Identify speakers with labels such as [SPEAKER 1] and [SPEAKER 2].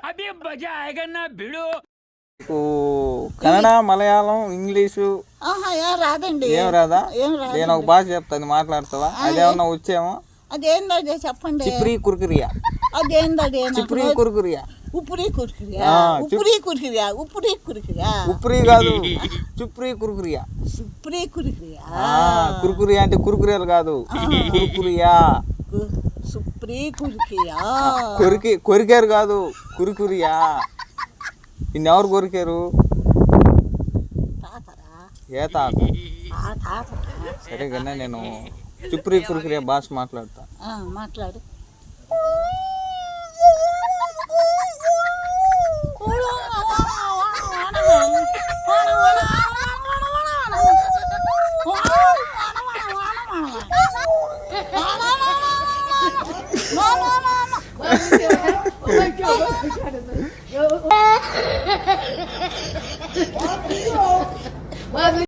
[SPEAKER 1] अभी मजा आएगा ना भिड़ो.
[SPEAKER 2] కన్నడ, మలయాళం, ఇంగ్లీషు
[SPEAKER 3] ఏం రాదండి.
[SPEAKER 2] ఏం రాదా?
[SPEAKER 3] ఏం రాదు.
[SPEAKER 2] నేను ఒక భాష చెప్తాను, మాట్లాడతావా? అదేమన్నా వచ్చేమో.
[SPEAKER 3] అదేందో చెప్పండి.
[SPEAKER 2] చిప్రీ కుర్కురియా.
[SPEAKER 3] అదేందో
[SPEAKER 2] చిప్రీ కుర్కురియా.
[SPEAKER 3] ఉప్పురి కురికిరియా. ఉప్పురి కురికిరియా. ఉప్పురి కురికిరియా.
[SPEAKER 2] ఉప్పురి కాదు, చుప్రీ కుర్కురియా.
[SPEAKER 3] సుప్రి కురికిరియా.
[SPEAKER 2] కుర్కురియా అంటే కుర్కురియలు కాదు, కుర్కురియా.
[SPEAKER 3] సుప్రి కురికియా.
[SPEAKER 2] కొరికారు కాదు, కుర్కురియా. ఇన్నెవరు కొరికారు? ఏ తాత? సరే కన్నా నేను చుప్రీ కుర్కురియా భాష మాట్లాడతా.
[SPEAKER 3] మాట్లాడు.